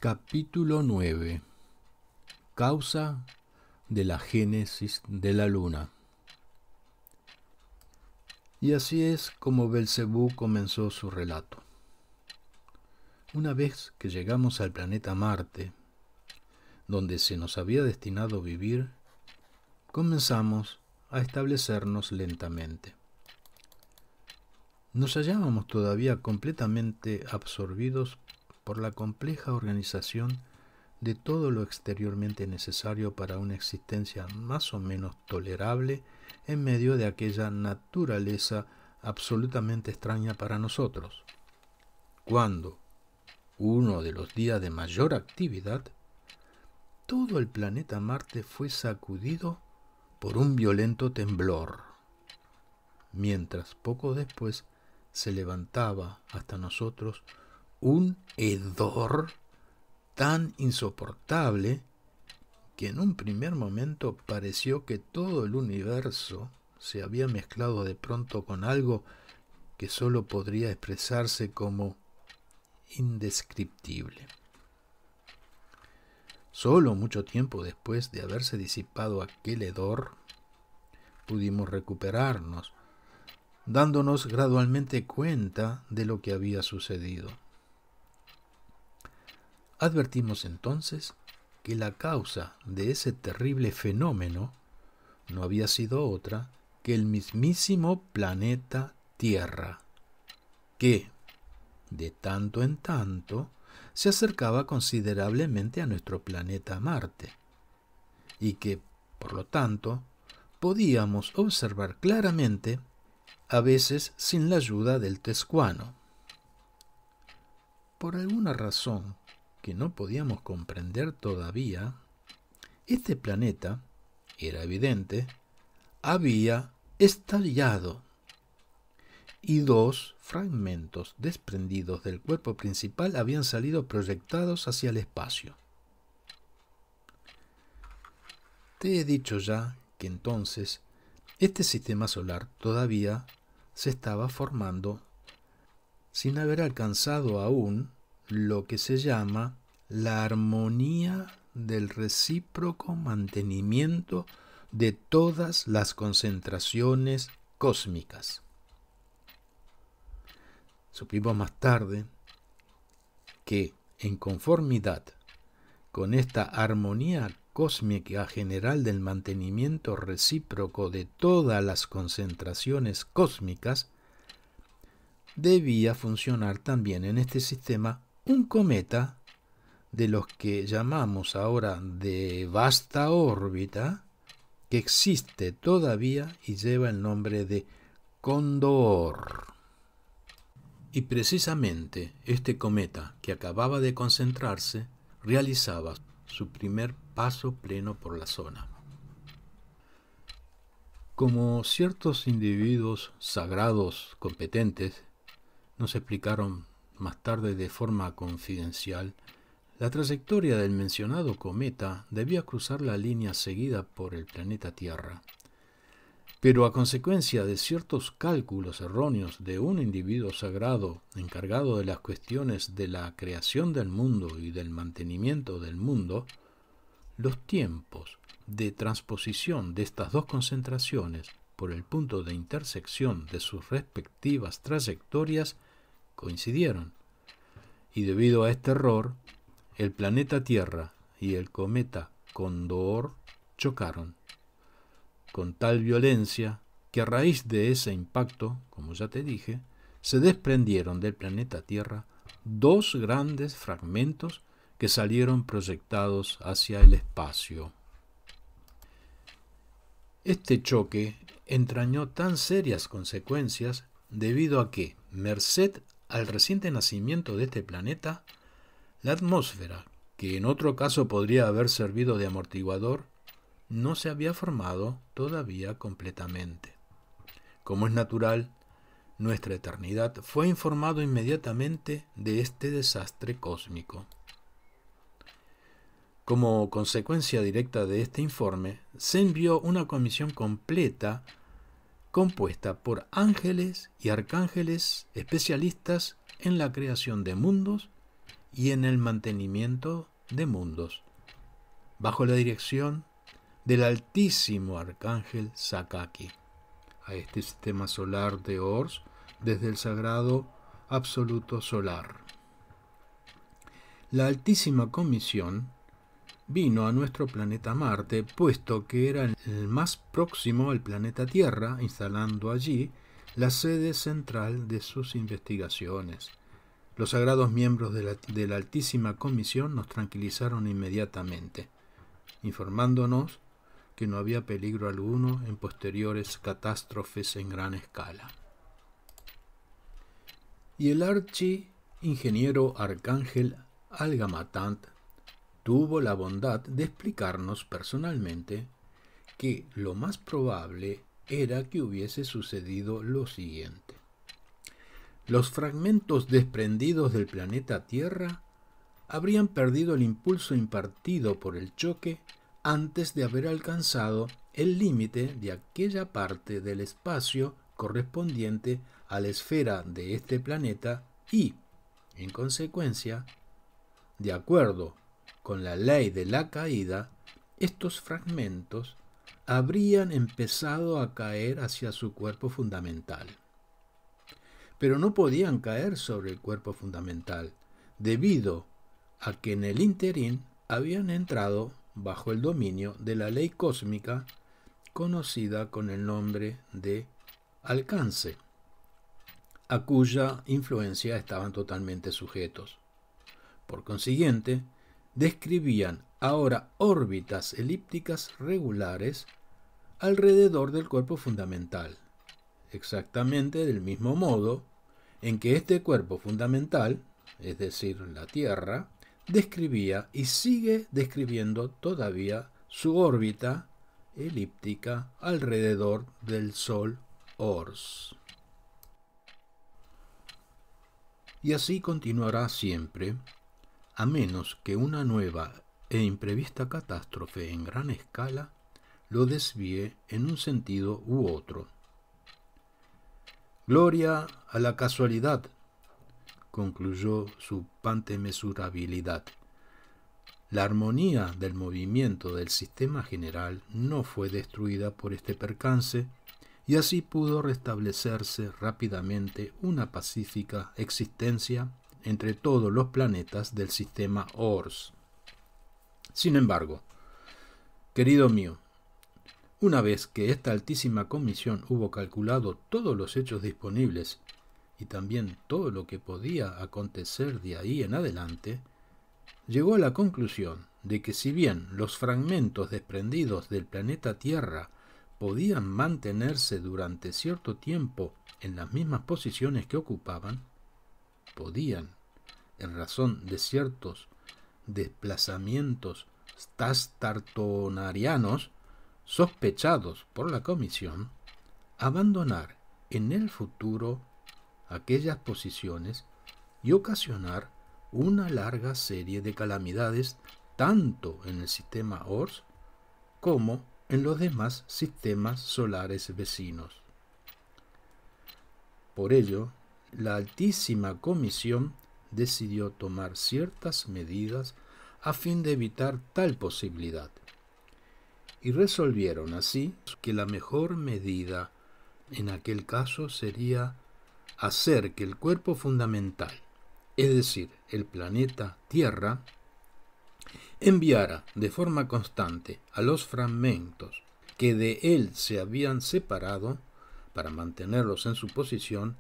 Capítulo 9. Causa de la génesis de la luna. Y así es como Belcebú comenzó su relato. Una vez que llegamos al planeta Marte, donde se nos había destinado vivir, comenzamos a establecernos lentamente. Nos hallábamos todavía completamente absorbidos por la compleja organización de todo lo exteriormente necesario para una existencia más o menos tolerable en medio de aquella naturaleza absolutamente extraña para nosotros. Cuando, uno de los días de mayor actividad, todo el planeta Marte fue sacudido por un violento temblor, mientras poco después se levantaba hasta nosotros un hedor tan insoportable que en un primer momento pareció que todo el universo se había mezclado de pronto con algo que sólo podría expresarse como indescriptible. Solo mucho tiempo después de haberse disipado aquel hedor, pudimos recuperarnos, dándonos gradualmente cuenta de lo que había sucedido. Advertimos entonces que la causa de ese terrible fenómeno no había sido otra que el mismísimo planeta Tierra, que, de tanto en tanto, se acercaba considerablemente a nuestro planeta Marte, y que, por lo tanto, podíamos observar claramente, a veces sin la ayuda del tescuano. Por alguna razón que no podíamos comprender todavía, este planeta, era evidente, había estallado y dos fragmentos desprendidos del cuerpo principal habían salido proyectados hacia el espacio. Te he dicho ya que entonces este sistema solar todavía se estaba formando sin haber alcanzado aún lo que se llama la armonía del recíproco mantenimiento de todas las concentraciones cósmicas. Supimos más tarde que, en conformidad con esta armonía cósmica general del mantenimiento recíproco de todas las concentraciones cósmicas, debía funcionar también en este sistema un cometa de los que llamamos ahora de vasta órbita, que existe todavía y lleva el nombre de Cóndor. Y precisamente este cometa que acababa de concentrarse realizaba su primer paso pleno por la zona. Como ciertos individuos sagrados competentes nos explicaron más tarde de forma confidencial, la trayectoria del mencionado cometa debía cruzar la línea seguida por el planeta Tierra. Pero a consecuencia de ciertos cálculos erróneos de un individuo sagrado encargado de las cuestiones de la creación del mundo y del mantenimiento del mundo, los tiempos de transposición de estas dos concentraciones por el punto de intersección de sus respectivas trayectorias coincidieron, y debido a este error, el planeta Tierra y el cometa Cóndor chocaron con tal violencia que a raíz de ese impacto, como ya te dije, se desprendieron del planeta Tierra dos grandes fragmentos que salieron proyectados hacia el espacio. Este choque entrañó tan serias consecuencias debido a que, merced al reciente nacimiento de este planeta, la atmósfera, que en otro caso podría haber servido de amortiguador, no se había formado todavía completamente. Como es natural, nuestra eternidad fue informado inmediatamente de este desastre cósmico. Como consecuencia directa de este informe, se envió una comisión completa compuesta por ángeles y arcángeles especialistas en la creación de mundos y en el mantenimiento de mundos, bajo la dirección del altísimo arcángel Sakaki, a este sistema solar de Ors desde el sagrado absoluto solar. La altísima comisión vino a nuestro planeta Marte, puesto que era el más próximo al planeta Tierra, instalando allí la sede central de sus investigaciones. Los sagrados miembros de la altísima comisión nos tranquilizaron inmediatamente, informándonos que no había peligro alguno en posteriores catástrofes en gran escala. Y el archi-ingeniero arcángel Algamatant tuvo la bondad de explicarnos personalmente que lo más probable era que hubiese sucedido lo siguiente. Los fragmentos desprendidos del planeta Tierra habrían perdido el impulso impartido por el choque antes de haber alcanzado el límite de aquella parte del espacio correspondiente a la esfera de este planeta y, en consecuencia, de acuerdo con la ley de la caída, estos fragmentos habrían empezado a caer hacia su cuerpo fundamental. Pero no podían caer sobre el cuerpo fundamental, debido a que en el ínterin habían entrado bajo el dominio de la ley cósmica conocida con el nombre de alcance, a cuya influencia estaban totalmente sujetos. Por consiguiente, describían ahora órbitas elípticas regulares alrededor del cuerpo fundamental, exactamente del mismo modo en que este cuerpo fundamental, es decir, la Tierra, describía y sigue describiendo todavía su órbita elíptica alrededor del Sol Ors. Y así continuará siempre, a menos que una nueva e imprevista catástrofe en gran escala lo desvíe en un sentido u otro. Gloria a la casualidad, concluyó su pantemesurabilidad. La armonía del movimiento del sistema general no fue destruida por este percance y así pudo restablecerse rápidamente una pacífica existencia entre todos los planetas del sistema Ors. Sin embargo, querido mío, una vez que esta altísima comisión hubo calculado todos los hechos disponibles y también todo lo que podía acontecer de ahí en adelante, llegó a la conclusión de que si bien los fragmentos desprendidos del planeta Tierra podían mantenerse durante cierto tiempo en las mismas posiciones que ocupaban, podían, en razón de ciertos desplazamientos tastartonarianos sospechados por la comisión, abandonar en el futuro aquellas posiciones y ocasionar una larga serie de calamidades tanto en el sistema Ors como en los demás sistemas solares vecinos. Por ello, la Altísima Comisión decidió tomar ciertas medidas a fin de evitar tal posibilidad, y resolvieron así que la mejor medida en aquel caso sería hacer que el cuerpo fundamental, es decir, el planeta Tierra, enviara de forma constante a los fragmentos que de él se habían separado, para mantenerlos en su posición,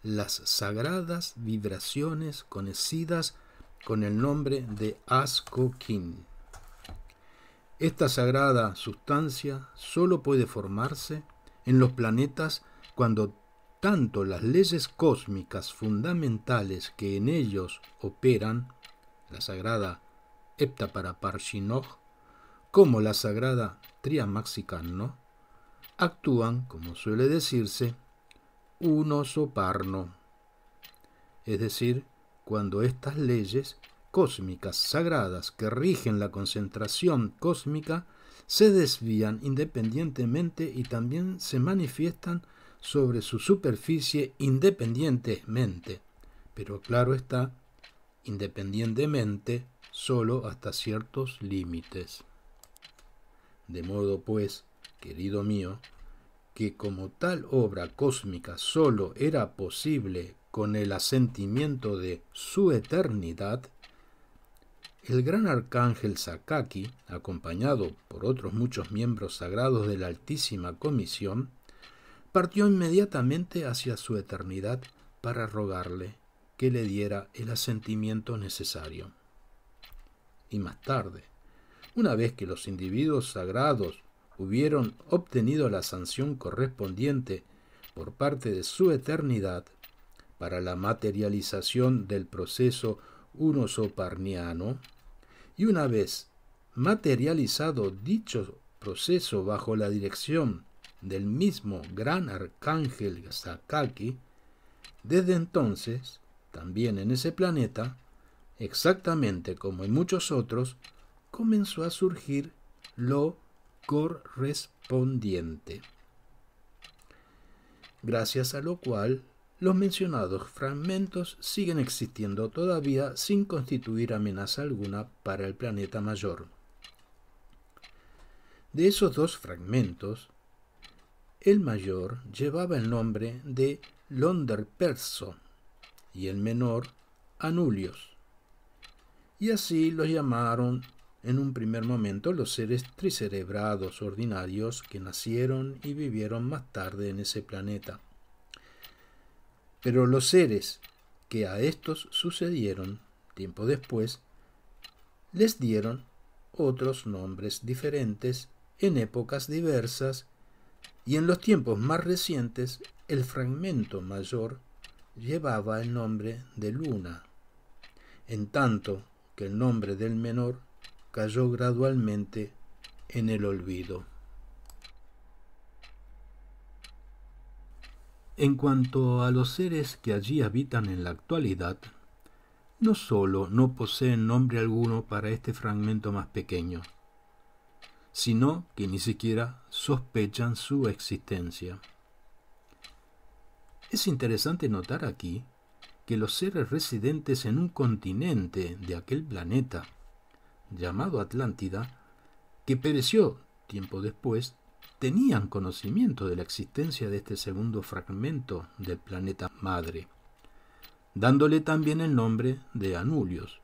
las sagradas vibraciones conocidas con el nombre de Azkokin. Esta sagrada sustancia solo puede formarse en los planetas cuando tanto las leyes cósmicas fundamentales que en ellos operan, la sagrada Heptaparaparshinoj, como la sagrada Triamaxicanno, actúan, como suele decirse, uno soparno, es decir, cuando estas leyes cósmicas sagradas que rigen la concentración cósmica se desvían independientemente y también se manifiestan sobre su superficie independientemente, pero claro está, independientemente solo hasta ciertos límites. De modo pues, querido mío, que como tal obra cósmica sólo era posible con el asentimiento de su eternidad, el gran arcángel Sakaki, acompañado por otros muchos miembros sagrados de la Altísima Comisión, partió inmediatamente hacia su eternidad para rogarle que le diera el asentimiento necesario. Y más tarde, una vez que los individuos sagrados hubieron obtenido la sanción correspondiente por parte de su eternidad para la materialización del proceso unosoparniano, y una vez materializado dicho proceso bajo la dirección del mismo gran arcángel Sakaki, desde entonces, también en ese planeta, exactamente como en muchos otros, comenzó a surgir lo correspondiente, gracias a lo cual los mencionados fragmentos siguen existiendo todavía sin constituir amenaza alguna para el planeta mayor. De esos dos fragmentos, el mayor llevaba el nombre de Londerperso y el menor Anulios, y así los llamaron en un primer momento los seres tricerebrados ordinarios que nacieron y vivieron más tarde en ese planeta. Pero los seres que a estos sucedieron tiempo después les dieron otros nombres diferentes en épocas diversas, y en los tiempos más recientes el fragmento mayor llevaba el nombre de Luna, en tanto que el nombre del menor cayó gradualmente en el olvido. En cuanto a los seres que allí habitan en la actualidad, no solo no poseen nombre alguno para este fragmento más pequeño, sino que ni siquiera sospechan su existencia. Es interesante notar aquí que los seres residentes en un continente de aquel planeta, llamado Atlántida, que pereció tiempo después, tenían conocimiento de la existencia de este segundo fragmento del planeta madre, dándole también el nombre de Anulios.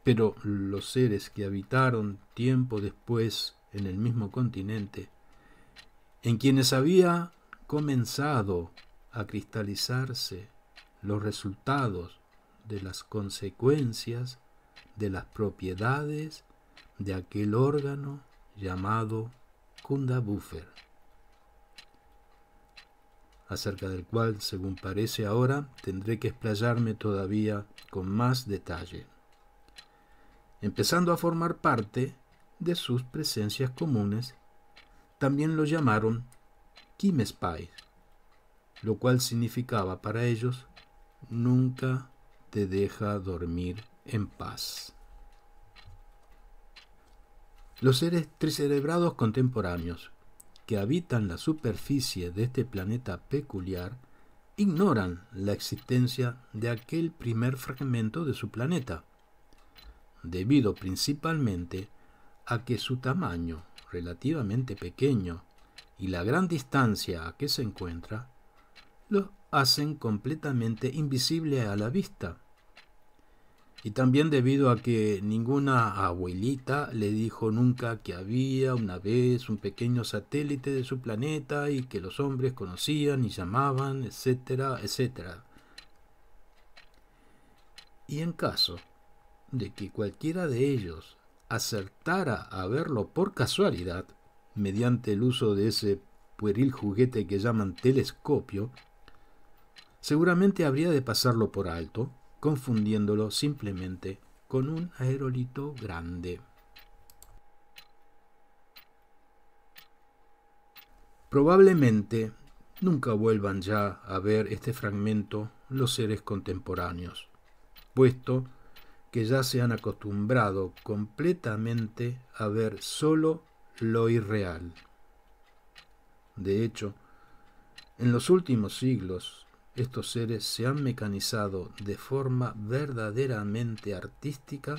Pero los seres que habitaron tiempo después en el mismo continente, en quienes había comenzado a cristalizarse los resultados de las consecuencias de las propiedades de aquel órgano llamado Kundabuffer, acerca del cual, según parece ahora, tendré que explayarme todavía con más detalle, empezando a formar parte de sus presencias comunes. También lo llamaron Kimespai, lo cual significaba para ellos nunca te deja dormir en paz. Los seres tricerebrados contemporáneos que habitan la superficie de este planeta peculiar ignoran la existencia de aquel primer fragmento de su planeta, debido principalmente a que su tamaño relativamente pequeño y la gran distancia a que se encuentra lo hacen completamente invisible a la vista, y también debido a que ninguna abuelita le dijo nunca que había una vez un pequeño satélite de su planeta y que los hombres conocían y llamaban, etcétera, etcétera. Y en caso de que cualquiera de ellos acertara a verlo por casualidad, mediante el uso de ese pueril juguete que llaman telescopio, seguramente habría de pasarlo por alto, confundiéndolo simplemente con un aerolito grande. Probablemente nunca vuelvan ya a ver este fragmento los seres contemporáneos, puesto que ya se han acostumbrado completamente a ver solo lo irreal. De hecho, en los últimos siglos, estos seres se han mecanizado de forma verdaderamente artística,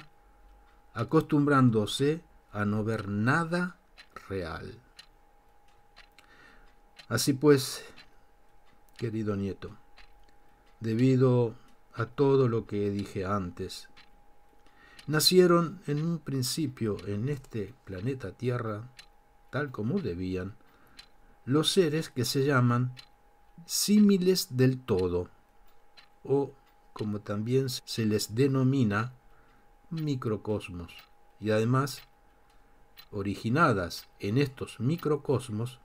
acostumbrándose a no ver nada real. Así pues, querido nieto, debido a todo lo que dije antes, nacieron en un principio en este planeta Tierra, tal como debían, los seres que se llaman símiles del todo, o como también se les denomina, microcosmos, y además, originadas en estos microcosmos,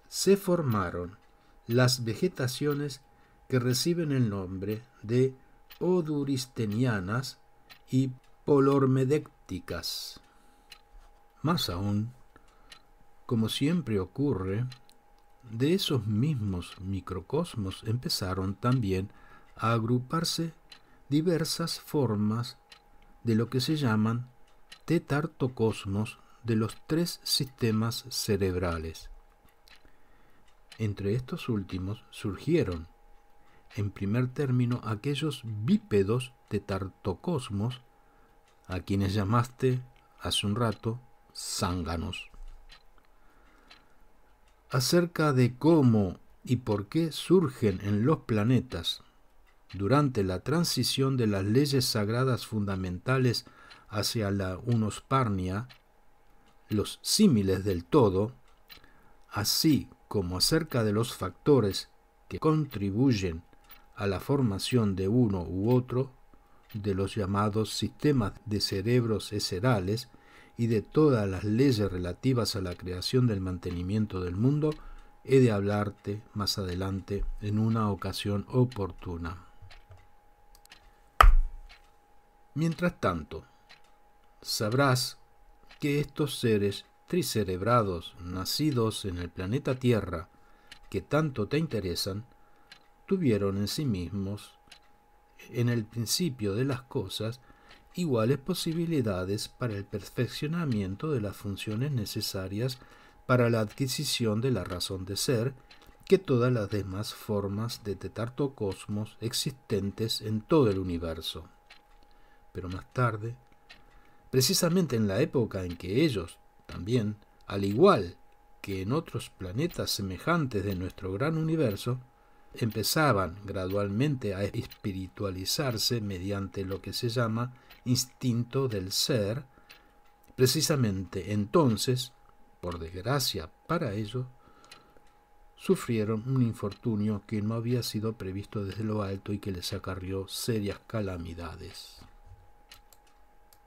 se formaron las vegetaciones que reciben el nombre de oduristenianas y polormedécticas. Más aún, como siempre ocurre, de esos mismos microcosmos empezaron también a agruparse diversas formas de lo que se llaman tetartocosmos de los 3 sistemas cerebrales. Entre estos últimos surgieron, en primer término, aquellos bípedos tetartocosmos a quienes llamaste hace un rato zánganos. Acerca de cómo y por qué surgen en los planetas durante la transición de las leyes sagradas fundamentales hacia la unosparnia, los símiles del todo, así como acerca de los factores que contribuyen a la formación de uno u otro de los llamados sistemas de cerebros esserales y de todas las leyes relativas a la creación del mantenimiento del mundo, he de hablarte más adelante en una ocasión oportuna. Mientras tanto, sabrás que estos seres tricerebrados nacidos en el planeta Tierra que tanto te interesan, tuvieron en sí mismos, en el principio de las cosas, iguales posibilidades para el perfeccionamiento de las funciones necesarias para la adquisición de la razón de ser que todas las demás formas de tetartocosmos existentes en todo el universo. Pero más tarde, precisamente en la época en que ellos también, al igual que en otros planetas semejantes de nuestro gran universo, empezaban gradualmente a espiritualizarse mediante lo que se llama instinto del ser, precisamente entonces, por desgracia para ellos, sufrieron un infortunio que no había sido previsto desde lo alto y que les acarrió serias calamidades.